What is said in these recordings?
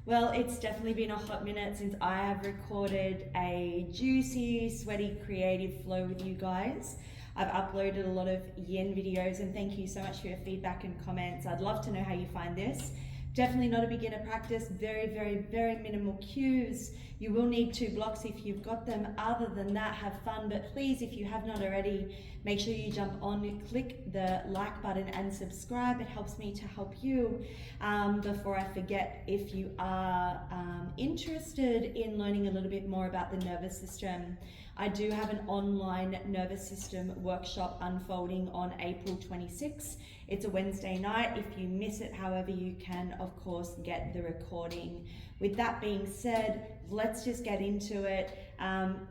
Well, it's definitely been a hot minute since I have recorded a juicy, sweaty, creative flow with you guys. I've uploaded a lot of yin videos and thank you so much for your feedback and comments. I'd love to know how you find this. Definitely not a beginner practice, very minimal cues. You will need 2 blocks if you've got them. Other than that, have fun, but please, if you have not already, make sure you jump on, click the like button and subscribe. It helps me to help you. Before I forget, if you are interested in learning a little bit more about the nervous system, I do have an online nervous system workshop unfolding on April 26th. It's a Wednesday night. If you miss it, however, you can, of course, get the recording. With that being said, let's just get into it.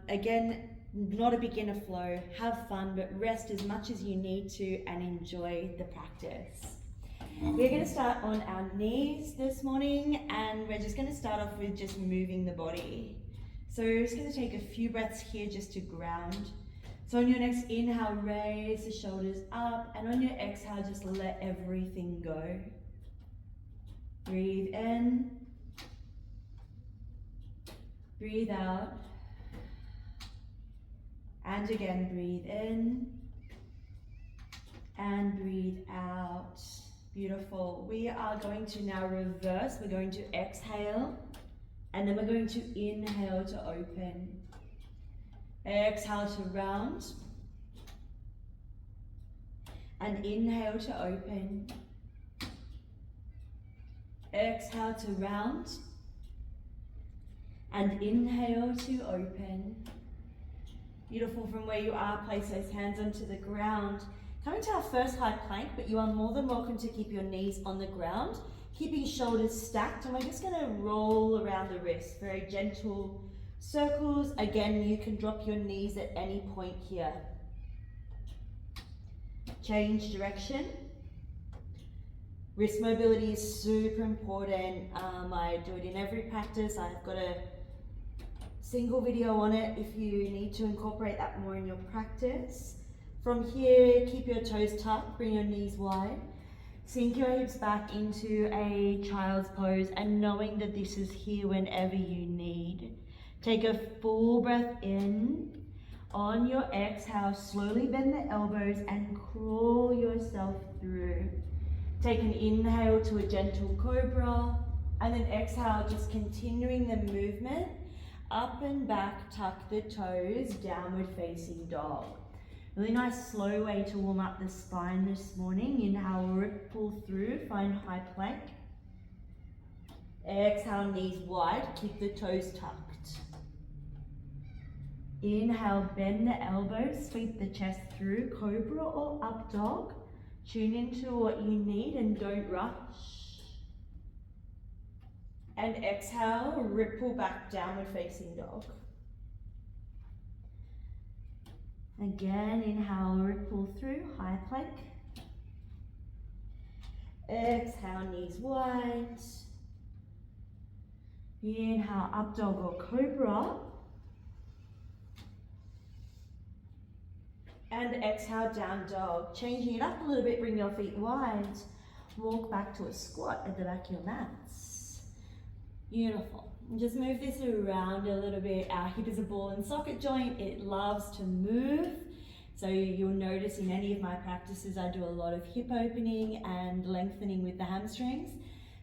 Again, not a beginner flow. Have fun, but rest as much as you need to and enjoy the practice. We're going to start on our knees this morning, and we're just going to start off with just moving the body. So we're just going to take a few breaths here just to ground. So on your next inhale, raise the shoulders up, and on your exhale, just let everything go. Breathe in, breathe out, and again breathe in, and breathe out. Beautiful. We are going to now reverse. We're going to exhale, and then we're going to inhale to open. Exhale to round, and inhale to open. Exhale to round, and inhale to open. Beautiful. From where you are, place those hands onto the ground. Coming to our first high plank, but you are more than welcome to keep your knees on the ground, keeping shoulders stacked, and we're just going to roll around the wrists. Very gentle circles. Again, you can drop your knees at any point here. Change direction. Wrist mobility is super important. I do it in every practice. I've got a single video on it if you need to incorporate that more in your practice. From here, keep your toes tucked, bring your knees wide. Sink your hips back into a child's pose, and knowing that this is here whenever you need. Take a full breath in. On your exhale, slowly bend the elbows and crawl yourself through. Take an inhale to a gentle cobra, and then exhale, just continuing the movement. Up and back, tuck the toes, downward facing dog. Really nice slow way to warm up the spine this morning. Inhale, ripple through, find high plank. Exhale, knees wide, keep the toes tucked. Inhale, bend the elbows, sweep the chest through, cobra or up dog. Tune into what you need and don't rush. And exhale, ripple back, downward facing dog. Again, inhale, ripple through, high plank. Exhale, knees wide. Inhale, up dog or cobra. And exhale, down dog. Changing it up a little bit, bring your feet wide. Walk back to a squat at the back of your mats. Beautiful. And just move this around a little bit. Our hip is a ball and socket joint. It loves to move. So you'll notice in any of my practices, I do a lot of hip opening and lengthening with the hamstrings.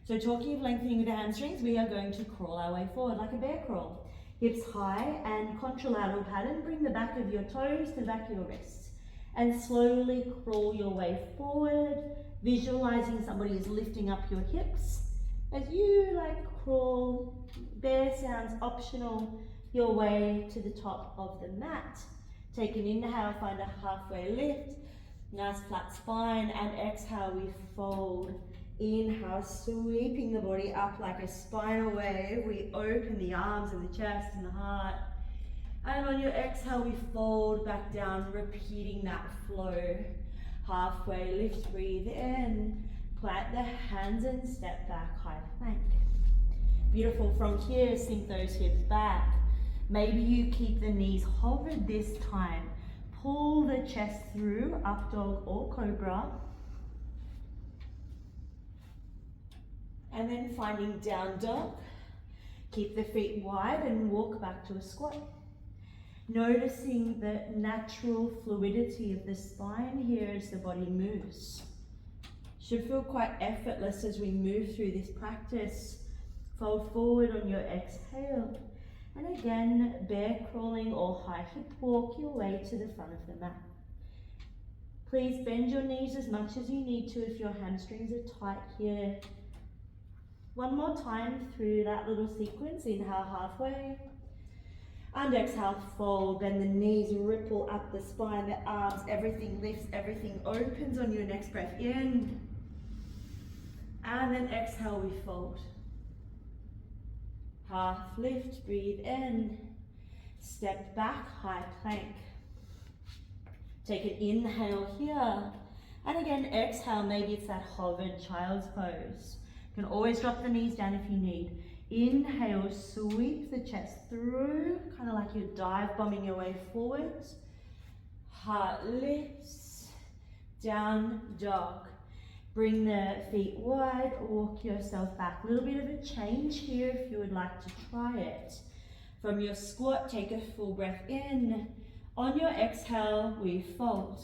So talking of lengthening with the hamstrings, we are going to crawl our way forward like a bear crawl. Hips high and contralateral pattern. Bring the back of your toes to the back of your wrists. And slowly crawl your way forward, visualizing somebody is lifting up your hips. As you crawl, bear sounds optional, your way to the top of the mat. Take an inhale, find a halfway lift, nice flat spine, and exhale, we fold. Inhale, sweeping the body up like a spinal wave. We open the arms and the chest and the heart. And on your exhale, we fold back down, repeating that flow. Halfway lift, breathe in. Plant the hands and step back, high plank. Beautiful. From here, sink those hips back. Maybe you keep the knees hovered this time. Pull the chest through, up dog or cobra. And then finding down dog. Keep the feet wide and walk back to a squat. Noticing the natural fluidity of the spine here as the body moves. Should feel quite effortless as we move through this practice. Fold forward on your exhale. And again, bear crawling or high hip walk your way to the front of the mat. Please bend your knees as much as you need to if your hamstrings are tight here. One more time through that little sequence. Inhale halfway. And exhale, fold. Bend the knees, ripple up the spine, the arms, everything lifts, everything opens on your next breath in. And then exhale, we fold. Half lift, breathe in. Step back, high plank. Take an inhale here. And again, exhale, maybe it's that hovered child's pose. You can always drop the knees down if you need. Inhale, sweep the chest through, kind of like you're dive bombing your way forwards. Heart lifts, down dog. Bring the feet wide, walk yourself back. A little bit of a change here if you would like to try it. From your squat, take a full breath in. On your exhale, we fold.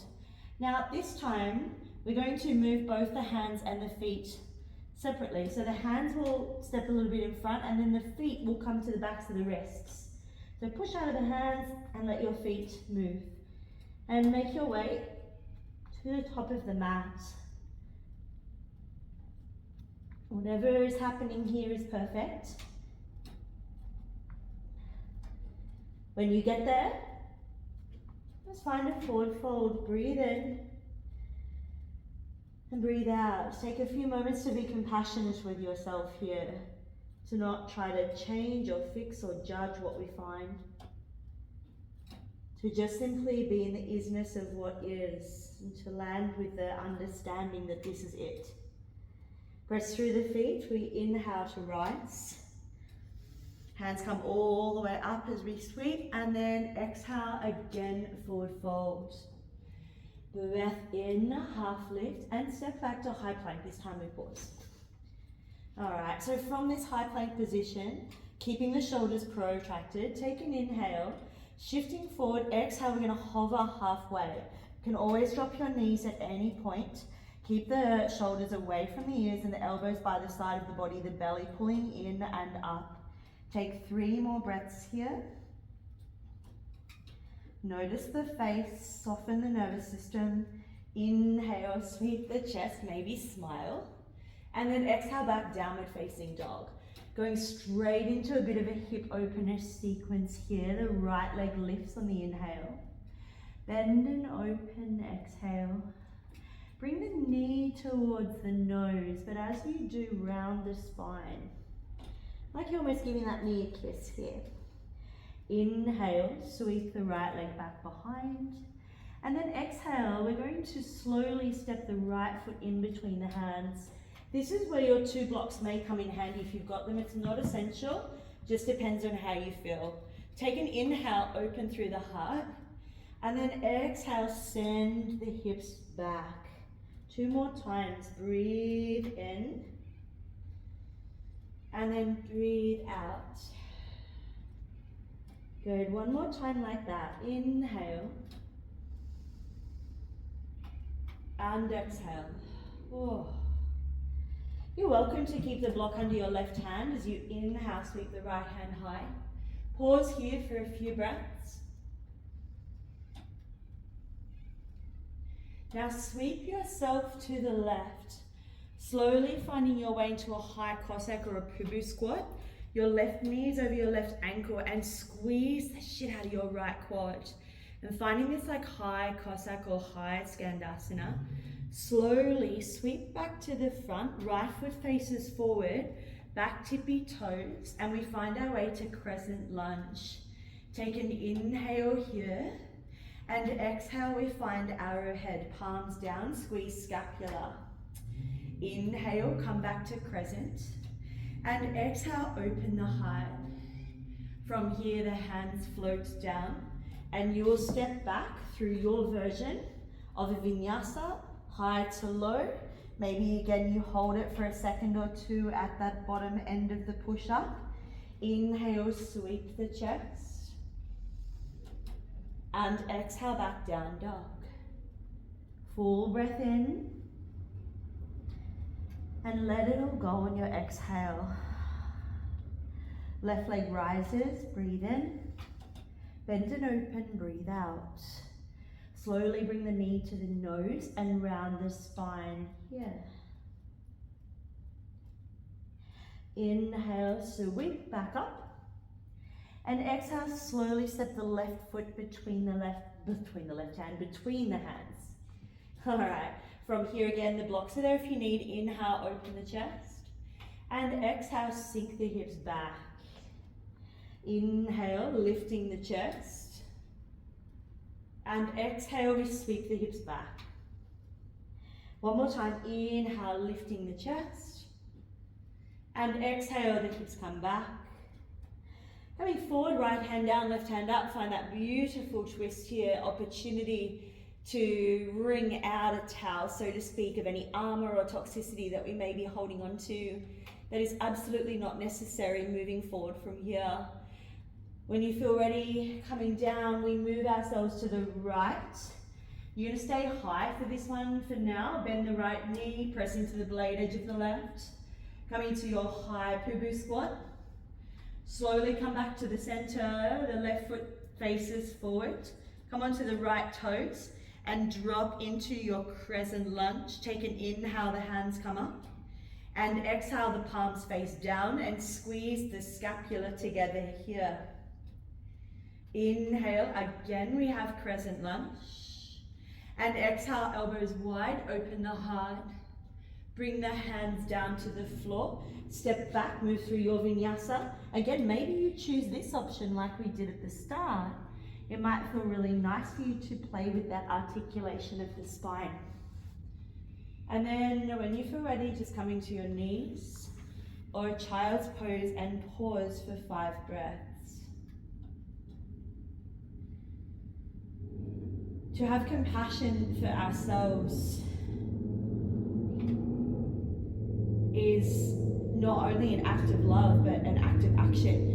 Now this time, we're going to move both the hands and the feet separately. So the hands will step a little bit in front and then the feet will come to the backs of the wrists. So push out of the hands and let your feet move. And make your way to the top of the mat. Whatever is happening here is perfect. When you get there, just find a forward fold. Breathe in and breathe out. Take a few moments to be compassionate with yourself here, to not try to change or fix or judge what we find, to just simply be in the isness of what is, and to land with the understanding that this is it. Press through the feet. We inhale to rise. Hands come all the way up as we sweep, and then exhale again, forward fold. Breath in, half lift, and step back to high plank. This time we pause. All right, so from this high plank position, keeping the shoulders protracted, take an inhale, shifting forward, exhale, we're gonna hover halfway. You can always drop your knees at any point. Keep the shoulders away from the ears and the elbows by the side of the body, the belly pulling in and up. Take 3 more breaths here. Notice the face, soften the nervous system. Inhale, sweep the chest, maybe smile. And then exhale back, downward facing dog. Going straight into a bit of a hip opener sequence here. The right leg lifts on the inhale. Bend and open, exhale. Bring the knee towards the nose, but as you do, round the spine. Like you're almost giving that knee a kiss here. Inhale, sweep the right leg back behind. And then exhale, we're going to slowly step the right foot in between the hands. This is where your 2 blocks may come in handy if you've got them. It's not essential, just depends on how you feel. Take an inhale, open through the heart. And then exhale, send the hips back. 2 more times, breathe in. And then breathe out. Good, 1 more time like that. Inhale. And exhale. Oh. You're welcome to keep the block under your left hand as you inhale, sweep the right hand high. Pause here for a few breaths. Now sweep yourself to the left, slowly finding your way into a high Cossack or a Pubu squat. Your left knee is over your left ankle and squeeze the shit out of your right quad. And finding this like high Cossack or high Skandasana, slowly sweep back to the front, right foot faces forward, back tippy toes, and we find our way to crescent lunge. Take an inhale here. And exhale, we find arrowhead, palms down, squeeze scapula. Inhale, come back to crescent. And exhale, open the heart. From here, the hands float down. And you will step back through your version of a vinyasa, high to low. Maybe again, you hold it for a second or 2 at that bottom end of the push-up. Inhale, sweep the chest. And exhale, back down dog. Full breath in. And let it all go on your exhale. Left leg rises, breathe in. Bend and open, breathe out. Slowly bring the knee to the nose and round the spine here. Inhale, sweep back up. And exhale, slowly step the left foot between the hands. All right, from here again, the blocks are there if you need. Inhale, open the chest. And exhale, sink the hips back. Inhale, lifting the chest. And exhale, we sweep the hips back. One more time, inhale, lifting the chest. And exhale, the hips come back. Coming forward, right hand down, left hand up. Find that beautiful twist here, opportunity to wring out a towel, so to speak, of any armor or toxicity that we may be holding on to. That is absolutely not necessary moving forward from here. When you feel ready, coming down, we move ourselves to the right. You're gonna stay high for this one for now. Bend the right knee, press into the blade edge of the left. Coming to your high Poo-Boo squat. Slowly come back to the center, the left foot faces forward. Come onto the right toes and drop into your crescent lunge. Take an inhale, the hands come up. And exhale, the palms face down and squeeze the scapula together here. Inhale, again we have crescent lunge. And exhale, elbows wide, open the heart. Bring the hands down to the floor. Step back, move through your vinyasa. Again, maybe you choose this option like we did at the start. It might feel really nice for you to play with that articulation of the spine. And then when you feel ready, just coming to your knees or a child's pose and pause for 5 breaths. To have compassion for ourselves is not only an act of love, but an act of action.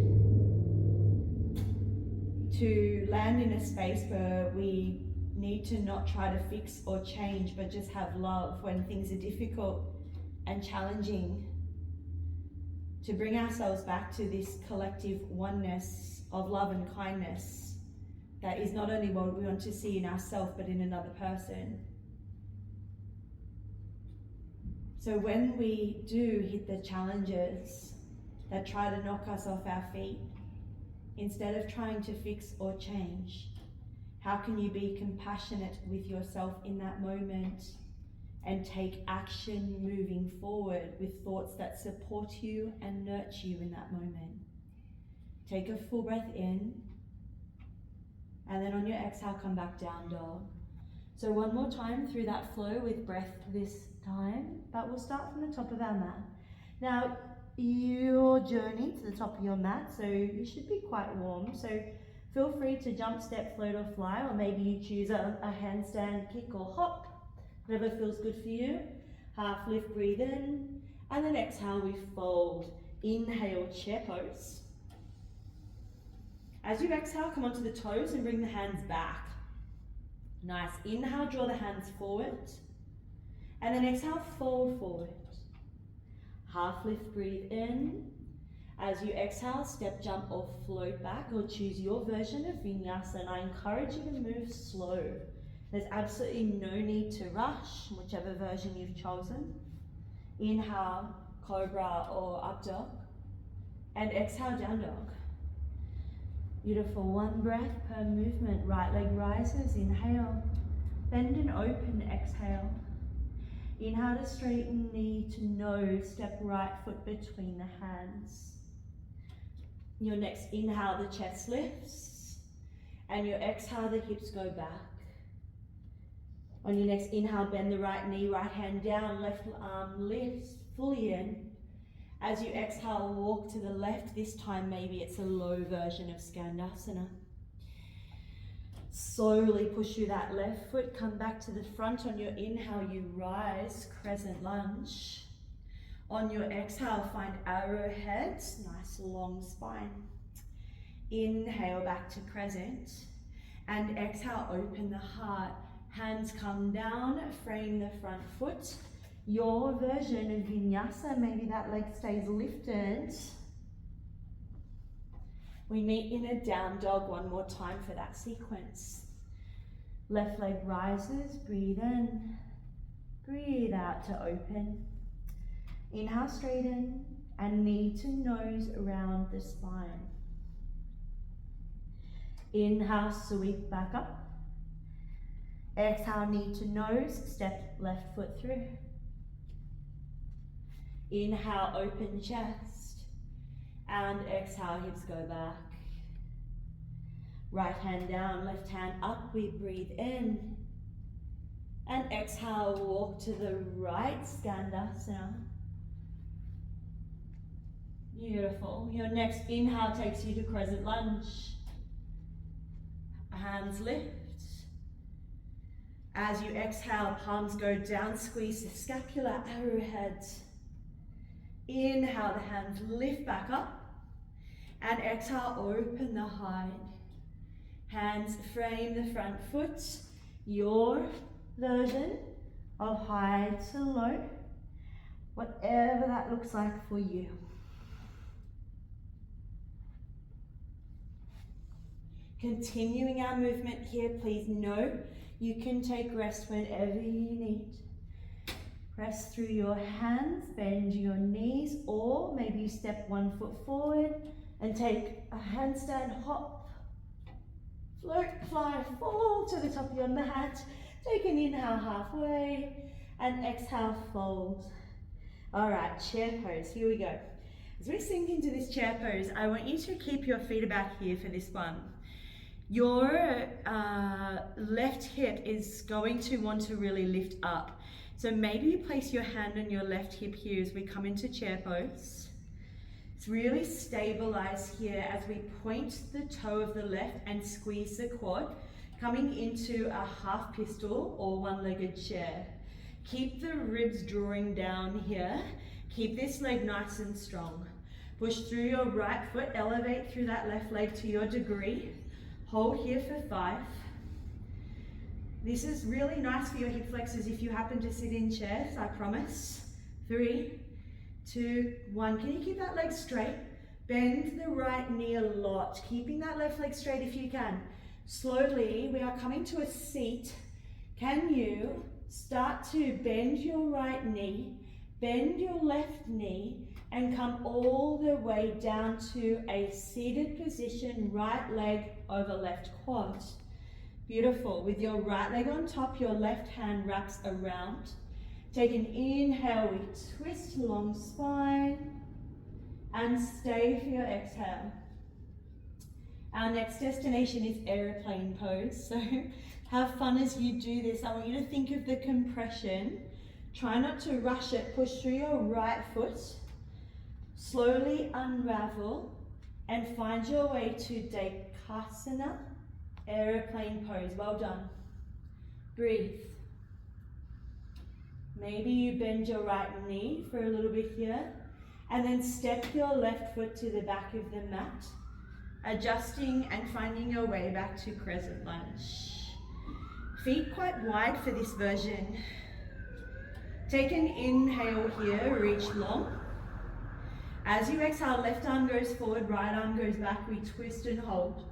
To land in a space where we need to not try to fix or change, but just have love when things are difficult and challenging. To bring ourselves back to this collective oneness of love and kindness that is not only what we want to see in ourselves, but in another person. So when we do hit the challenges that try to knock us off our feet, instead of trying to fix or change, how can you be compassionate with yourself in that moment and take action moving forward with thoughts that support you and nurture you in that moment? Take a full breath in, and then on your exhale, come back down dog. So one more time through that flow with breath this time, but we'll start from the top of our mat. Now, your journey to the top of your mat, so you should be quite warm, so feel free to jump, step, float or fly, or maybe you choose a handstand, kick or hop, whatever feels good for you. Half lift, breathe in, and then exhale, we fold. Inhale, chair pose. As you exhale, come onto the toes and bring the hands back. Nice, inhale, draw the hands forward, and then exhale, fold forward. Half lift, breathe in. As you exhale, step, jump or float back, or choose your version of vinyasa, and I encourage you to move slow. There's absolutely no need to rush, whichever version you've chosen. Inhale, cobra or up dog, and exhale, down dog. Beautiful, 1 breath per movement. Right leg rises, inhale. Bend and open, exhale. Inhale to straighten knee to nose, step right foot between the hands. Your next inhale, the chest lifts. And your exhale, the hips go back. On your next inhale, bend the right knee, right hand down, left arm lifts fully in. As you exhale, walk to the left. This time, maybe it's a low version of Skandasana. Slowly push through that left foot. Come back to the front. On your inhale, you rise, crescent lunge. On your exhale, find arrowheads, nice long spine. Inhale back to crescent. And exhale, open the heart. Hands come down, frame the front foot. Your version of vinyasa, maybe that leg stays lifted. We meet in a down dog one more time for that sequence. Left leg rises, breathe in, breathe out to open. Inhale, straighten, and knee to nose around the spine. Inhale, sweep back up. Exhale, knee to nose, step left foot through. Inhale, open chest. And exhale, hips go back. Right hand down, left hand up, we breathe in. And exhale, walk to the right, Skandasana. Beautiful. Your next inhale takes you to crescent lunge. Hands lift. As you exhale, palms go down, squeeze the scapula, arrowhead. Inhale, the hands lift back up. And exhale, open the hide. Hands frame the front foot. Your version of high to low. Whatever that looks like for you. Continuing our movement here, please know you can take rest whenever you need. Press through your hands, bend your knees, or maybe you step one foot forward and take a handstand hop. Float, fly, fall to the top of your mat. Take an inhale halfway and exhale, fold. All right, chair pose, here we go. As we sink into this chair pose, I want you to keep your feet about here for this one. Your left hip is going to want to really lift up. So maybe you place your hand on your left hip here as we come into chair pose. It's really stabilize here as we point the toe of the left and squeeze the quad, coming into a half pistol or one-legged chair. Keep the ribs drawing down here. Keep this leg nice and strong. Push through your right foot, elevate through that left leg to your degree. Hold here for 5. This is really nice for your hip flexors if you happen to sit in chairs, I promise. 3, 2, 1. Can you keep that leg straight? Bend the right knee a lot, keeping that left leg straight if you can. Slowly, we are coming to a seat. Can you start to bend your right knee, bend your left knee, and come all the way down to a seated position, right leg over left quad. Beautiful. With your right leg on top, your left hand wraps around. Take an inhale, we twist long spine, and stay for your exhale. Our next destination is airplane pose, so have fun as you do this. I want you to think of the compression. Try not to rush it. Push through your right foot. Slowly unravel and find your way to Dekasana, airplane pose. Well done. Breathe. Maybe you bend your right knee for a little bit here and then step your left foot to the back of the mat, adjusting and finding your way back to crescent lunge. Feet quite wide for this version. Take an inhale here, reach long. As you exhale, left arm goes forward, right arm goes back, we twist and hold.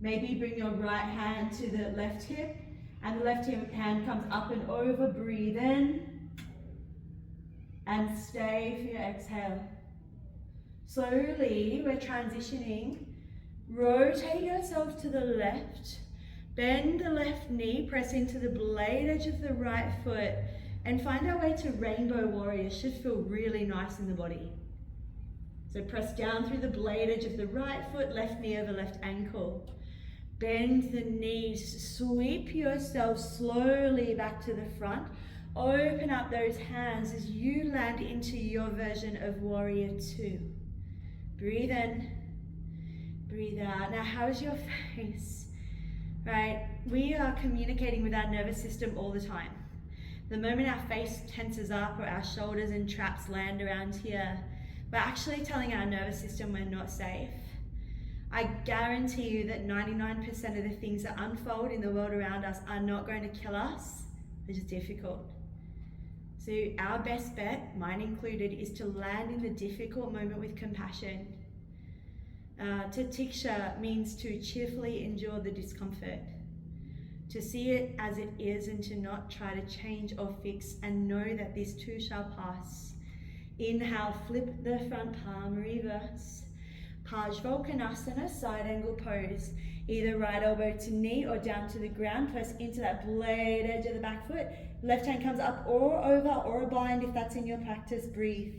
Maybe bring your right hand to the left hip, and the left hand comes up and over, breathe in, and stay for your exhale. Slowly, we're transitioning. Rotate yourself to the left, bend the left knee, press into the blade edge of the right foot, and find our way to rainbow warrior. Should feel really nice in the body. So press down through the blade edge of the right foot, left knee over left ankle. Bend the knees, sweep yourself slowly back to the front. Open up those hands as you land into your version of warrior 2. Breathe in, breathe out. Now how's your face? Right, we are communicating with our nervous system all the time. The moment our face tenses up or our shoulders and traps land around here, we're actually telling our nervous system we're not safe. I guarantee you that 99% of the things that unfold in the world around us are not going to kill us, they're just difficult. So our best bet, mine included, is to land in the difficult moment with compassion. Tatiksha means to cheerfully endure the discomfort, to see it as it is and to not try to change or fix, and know that this too shall pass. Inhale, flip the front palm, reverse. Parsvottanasana, side angle pose. Either right elbow to knee or down to the ground. Press into that blade edge of the back foot. Left hand comes up or over or a bind if that's in your practice. Breathe.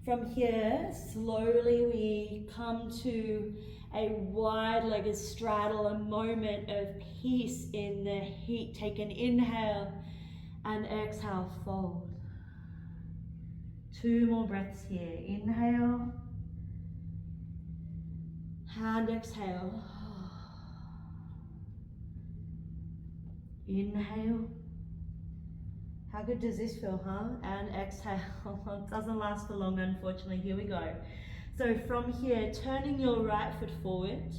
From here, slowly we come to a wide-legged straddle, a moment of peace in the heat. Take an inhale and exhale, fold. 2 more breaths here. Inhale and exhale. Inhale. How good does this feel, huh? And exhale. It doesn't last for long, unfortunately. Here we go. So from here, turning your right foot forward.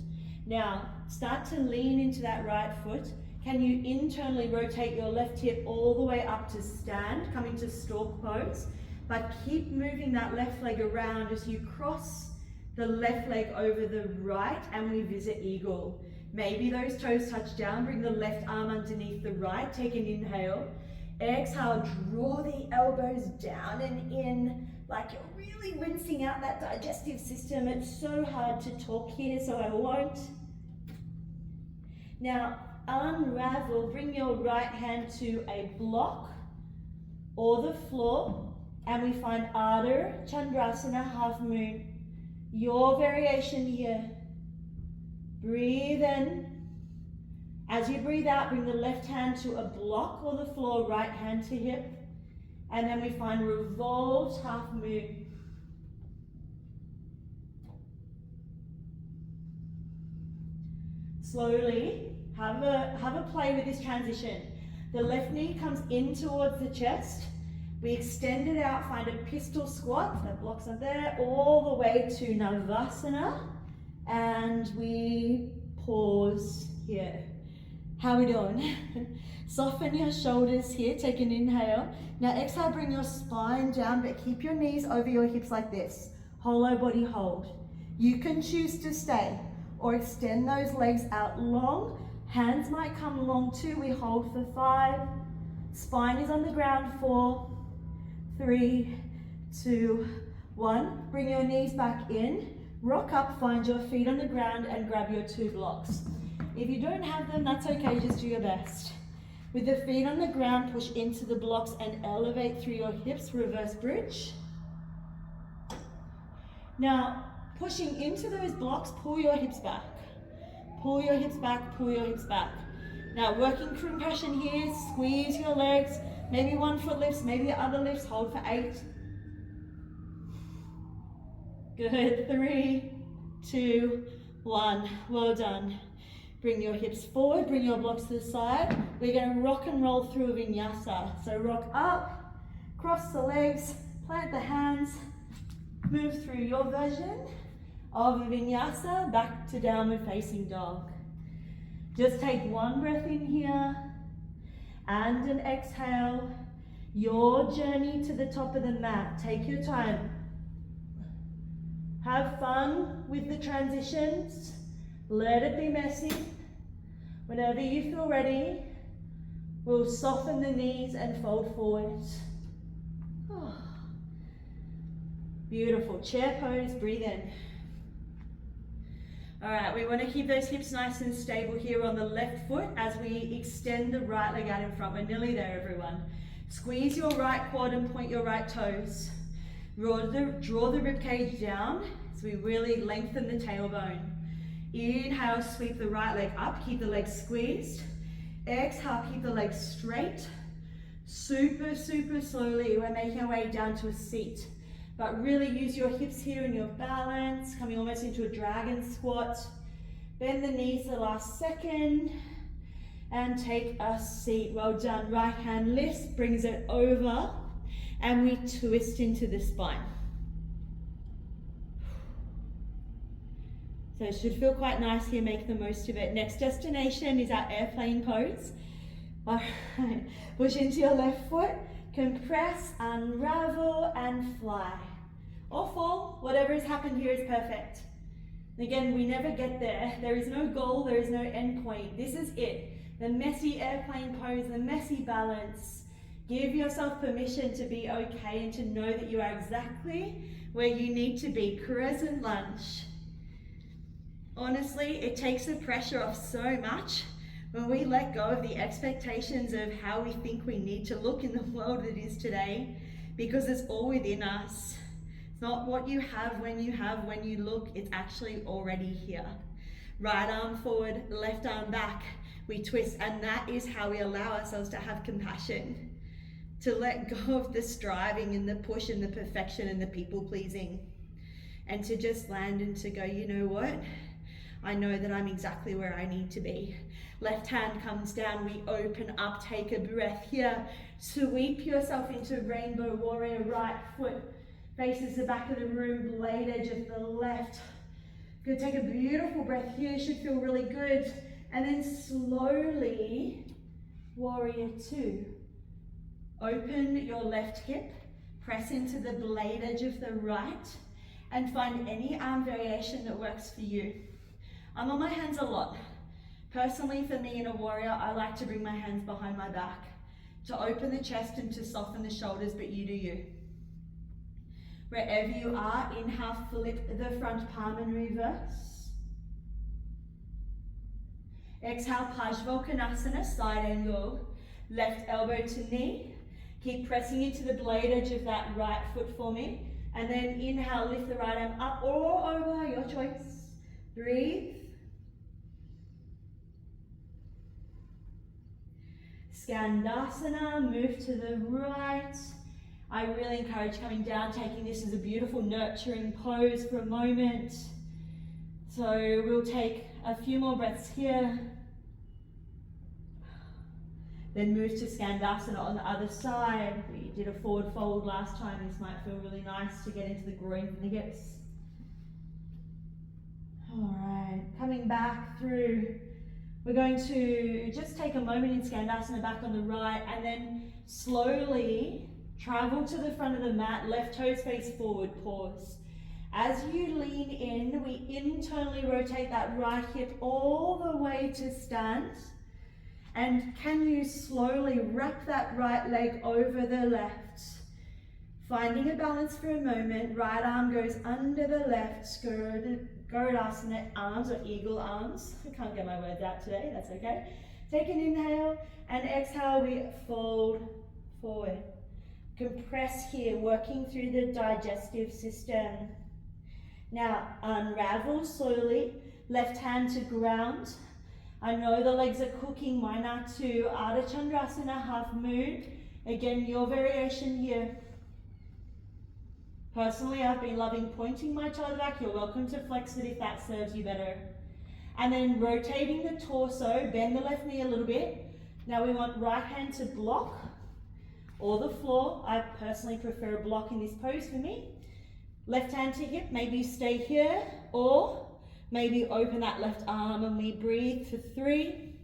Now, start to lean into that right foot. Can you internally rotate your left hip all the way up to stand, coming to stork pose? But keep moving that left leg around as you cross the left leg over the right and we visit eagle. Maybe those toes touch down. Bring the left arm underneath the right. Take an inhale. Exhale, draw the elbows down and in like you're really rinsing out that digestive system. It's so hard to talk here, so I won't. Now, unravel, bring your right hand to a block or the floor, and we find Ardha Chandrasana, half moon. Your variation here. Breathe in. As you breathe out, bring the left hand to a block or the floor, right hand to hip. And then we find revolved half moon. Slowly, have a play with this transition. The left knee comes in towards the chest. We extend it out, find a pistol squat, that blocks up there, all the way to Navasana. And we pause here. How are we doing? Soften your shoulders here, take an inhale. Now exhale, bring your spine down, but keep your knees over your hips like this. Hollow body hold. You can choose to stay or extend those legs out long. Hands might come long too. We hold for 5. Spine is on the ground. 4, 3, 2, 1. Bring your knees back in. Rock up, find your feet on the ground and grab your 2 blocks. If you don't have them, that's okay, just do your best. With the feet on the ground, push into the blocks and elevate through your hips, reverse bridge. Now, pushing into those blocks, pull your hips back. Pull your hips back, pull your hips back. Now, working compression here, squeeze your legs. Maybe one foot lifts, maybe the other lifts, hold for 8. Good, 3, 2, 1, well done. Bring your hips forward, bring your blocks to the side. We're going to rock and roll through a vinyasa. So rock up, cross the legs, plant the hands, move through your version of a vinyasa back to downward facing dog. Just take one breath in here and an exhale. Your journey to the top of the mat. Take your time. Have fun with the transitions. Let it be messy. Whenever you feel ready, we'll soften the knees and fold forward. Oh. Beautiful. Chair pose, breathe in. All right, we want to keep those hips nice and stable here on the left foot as we extend the right leg out in front. We're nearly there, everyone. Squeeze your right quad and point your right toes. Draw the rib cage down as we really lengthen the tailbone. Inhale, sweep the right leg up, keep the leg squeezed. Exhale, keep the leg straight. Super, super slowly, we're making our way down to a seat. But really use your hips here and your balance, coming almost into a dragon squat. Bend the knees the last second and take a seat. Well done. Right hand lifts, brings it over, and we twist into the spine. So it should feel quite nice here, make the most of it. Next destination is our airplane pose. All right, push into your left foot, compress, unravel, and fly. Or fall, whatever has happened here is perfect. Again, we never get there. There is no goal, there is no end point. This is it. The messy airplane pose, the messy balance. Give yourself permission to be okay and to know that you are exactly where you need to be. Crescent lunge. Honestly, it takes the pressure off so much when we let go of the expectations of how we think we need to look in the world that is today, because it's all within us. It's not what you have when you look, it's actually already here. Right arm forward, left arm back, we twist, and that is how we allow ourselves to have compassion, to let go of the striving and the push and the perfection and the people pleasing, and to just land and to go, you know what? I know that I'm exactly where I need to be. Left hand comes down, we open up, take a breath here. Sweep yourself into rainbow warrior. Right foot faces the back of the room, blade edge of the left. Good, take a beautiful breath here, should feel really good. And then slowly, warrior two. Open your left hip, press into the blade edge of the right, and find any arm variation that works for you. I'm on my hands a lot. Personally, for me in a warrior, I like to bring my hands behind my back to open the chest and to soften the shoulders, but you do you. Wherever you are, inhale, flip the front palm and reverse. Exhale, Parsvakonasana, side angle, left elbow to knee. Keep pressing into the blade edge of that right foot for me. And then inhale, lift the right arm up or over, your choice. Breathe. Skandasana, move to the right. I really encourage coming down, taking this as a beautiful nurturing pose for a moment. So we'll take a few more breaths here. Then move to Skandasana on the other side. We did a forward fold last time. This might feel really nice to get into the groin and the hips. All right, coming back through. We're going to just take a moment in Skandasana back on the right, and then slowly travel to the front of the mat, left toes face forward, pause. As you lean in, we internally rotate that right hip all the way to stand. And can you slowly wrap that right leg over the left? Finding a balance for a moment, right arm goes under the left, Garudasana, arms or eagle arms. I can't get my words out today, that's okay. Take an inhale and exhale, we fold forward. Compress here, working through the digestive system. Now unravel slowly, left hand to ground. I know the legs are cooking, mine are too. Ardha Chandrasana, half moon. Again, your variation here. Personally, I've been loving pointing my toe back. You're welcome to flex it if that serves you better. And then rotating the torso, bend the left knee a little bit. Now we want right hand to block or the floor. I personally prefer a block in this pose for me. Left hand to hip, maybe stay here, or maybe open that left arm and we breathe for 3.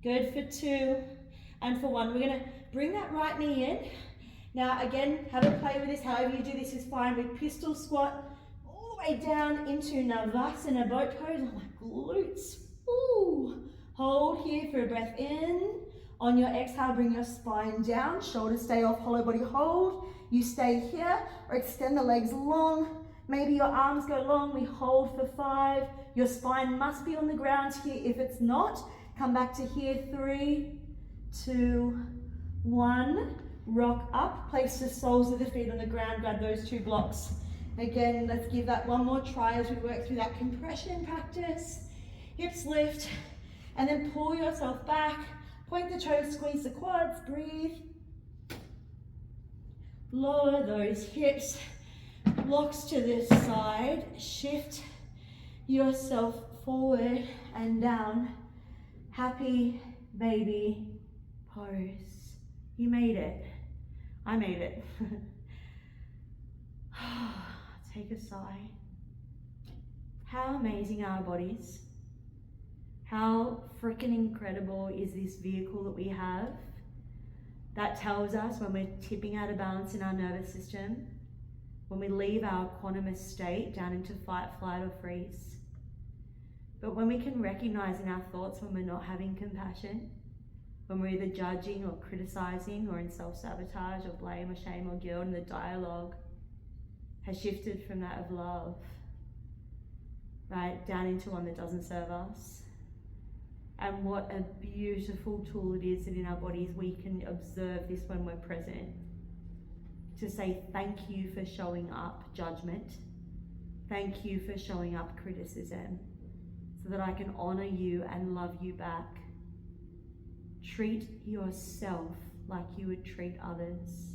Good for 2. And for 1, we're gonna bring that right knee in. Now again, have a play with this, however you do this is fine. With pistol squat, all the way down into Navasana, boat pose. Oh my glutes. Ooh. Hold here for a breath in. On your exhale, bring your spine down, shoulders stay off, hollow body hold. You stay here or extend the legs long. Maybe your arms go long, we hold for 5. Your spine must be on the ground here. If it's not, come back to here. 3, 2, 1. Rock up, place the soles of the feet on the ground, grab those 2 blocks. Again, let's give that one more try as we work through that compression practice. Hips lift, and then pull yourself back. Point the toes, squeeze the quads, breathe. Lower those hips. Blocks to this side. Shift yourself forward and down. Happy baby pose. You made it. I made it. Take a sigh. How amazing are our bodies? How freaking incredible is this vehicle that we have that tells us when we're tipping out of balance in our nervous system, when we leave our autonomous state down into fight, flight, or freeze. But when we can recognize in our thoughts when we're not having compassion, when we're either judging or criticizing or in self-sabotage or blame or shame or guilt, and the dialogue has shifted from that of love, right, down into one that doesn't serve us. And what a beautiful tool it is that in our bodies we can observe this when we're present. To say thank you for showing up judgment. Thank you for showing up criticism. So that I can honor you and love you back. Treat yourself like you would treat others.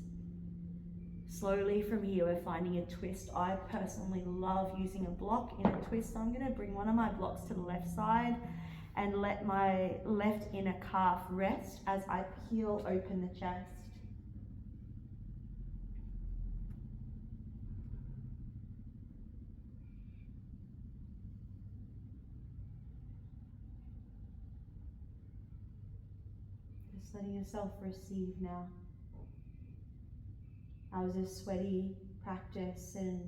Slowly from here we're finding a twist. I personally love using a block in a twist. So I'm going to bring one of my blocks to the left side and let my left inner calf rest as I peel open the chest. Just letting yourself receive now. I was a sweaty practice and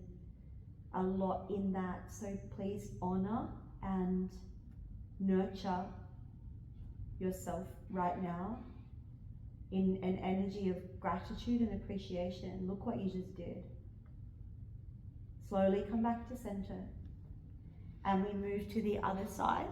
a lot in that, so please honor and nurture yourself right now in an energy of gratitude and appreciation. Look what you just did. Slowly come back to center and we move to the other side.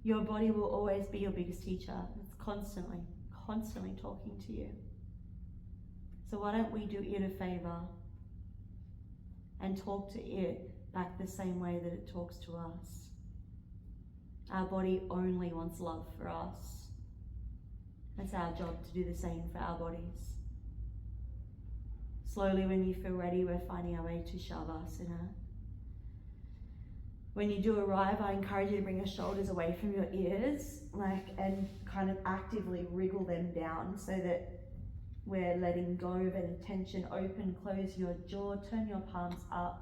Your body will always be your biggest teacher. It's constantly talking to you. So why don't we do it a favor and talk to it back the same way that it talks to us. Our body only wants love for us. It's our job to do the same for our bodies. Slowly, when you feel ready, we're finding our way to Shavasana. When you do arrive, I encourage you to bring your shoulders away from your ears, and kind of actively wriggle them down so that we're letting go of any tension. Open, close your jaw, turn your palms up.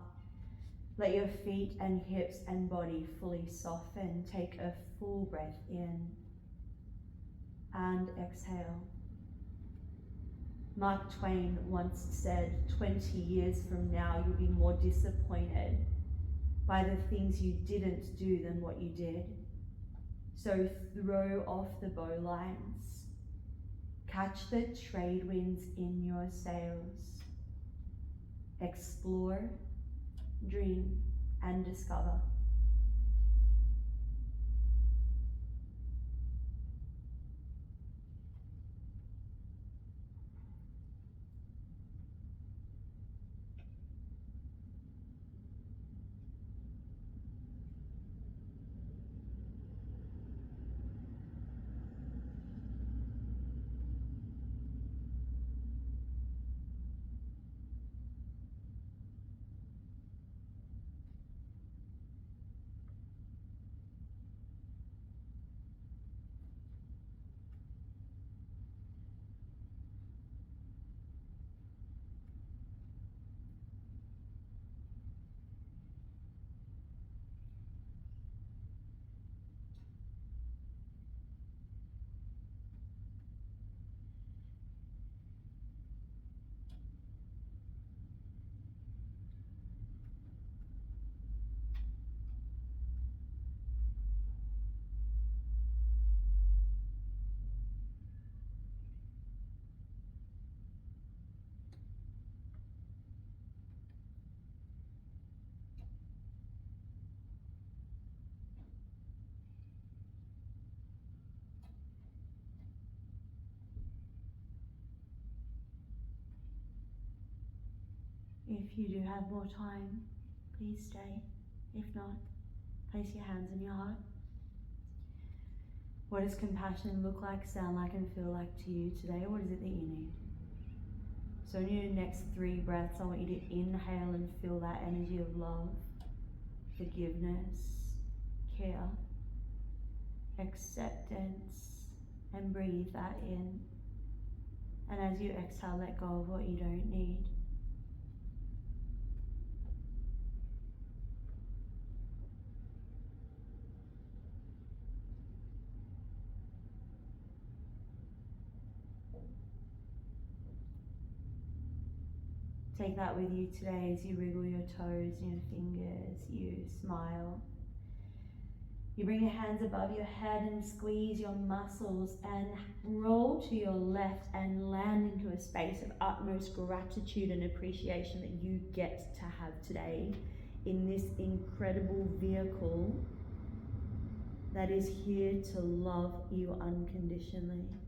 Let your feet and hips and body fully soften. Take a full breath in and exhale. Mark Twain once said, 20 years from now, you'll be more disappointed by the things you didn't do than what you did. So throw off the bowlines. Catch the trade winds in your sails. Explore, dream, and discover. If you do have more time, please stay. If not, place your hands on your heart. What does compassion look like, sound like, and feel like to you today? What is it that you need? So in your next 3 breaths, I want you to inhale and feel that energy of love, forgiveness, care, acceptance, and breathe that in. And as you exhale, let go of what you don't need. Take that with you today as you wriggle your toes and your fingers, you smile. You bring your hands above your head and squeeze your muscles and roll to your left and land into a space of utmost gratitude and appreciation that you get to have today in this incredible vehicle that is here to love you unconditionally.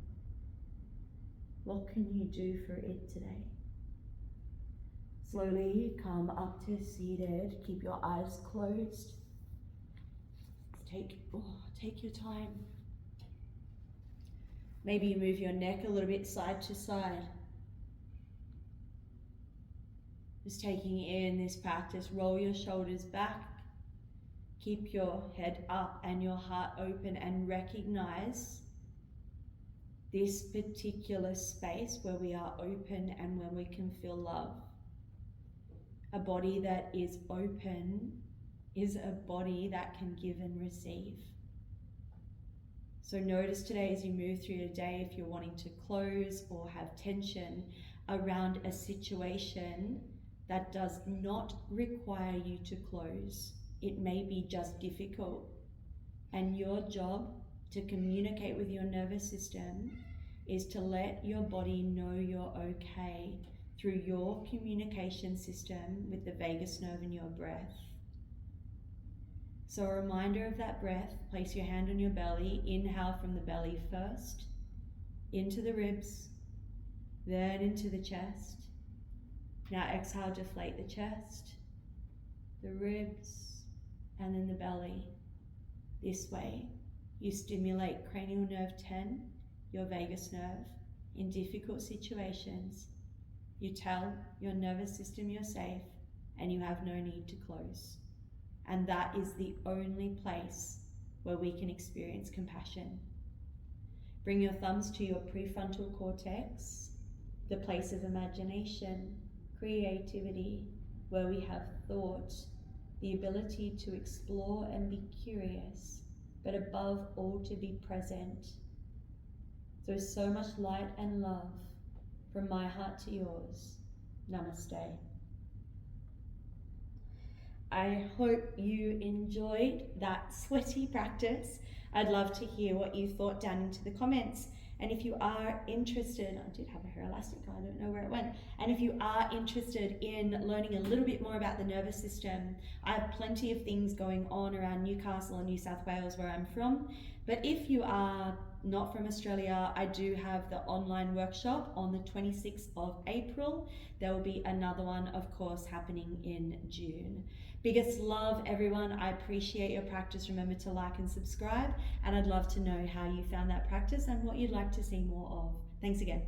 What can you do for it today? Slowly come up to seated. Keep your eyes closed. Take your time. Maybe you move your neck a little bit side to side. Just taking in this practice. Roll your shoulders back. Keep your head up and your heart open, and recognize this particular space where we are open and where we can feel love. A body that is open is a body that can give and receive. So notice today as you move through your day, if you're wanting to close or have tension around a situation that does not require you to close. It may be just difficult, and your job to communicate with your nervous system is to let your body know you're okay through your communication system with the vagus nerve and your breath. So a reminder of that breath, place your hand on your belly, inhale from the belly first, into the ribs, then into the chest. Now exhale, deflate the chest, the ribs, and then the belly. This way, you stimulate cranial nerve 10, your vagus nerve. In difficult situations, you tell your nervous system you're safe and you have no need to close. And that is the only place where we can experience compassion. Bring your thumbs to your prefrontal cortex, the place of imagination, creativity, where we have thought, the ability to explore and be curious, but above all to be present. There is so much light and love from my heart to yours. Namaste. I hope you enjoyed that sweaty practice. I'd love to hear what you thought down into the comments. And if you are interested, I did have a hair elastic, I don't know where it went. And if you are interested in learning a little bit more about the nervous system, I have plenty of things going on around Newcastle and New South Wales where I'm from. But if you are not from Australia, I do have the online workshop on the 26th of April. There will be another one, of course, happening in June. Biggest love, everyone. I appreciate your practice. Remember to like and subscribe, and I'd love to know how you found that practice and what you'd like to see more of. Thanks again.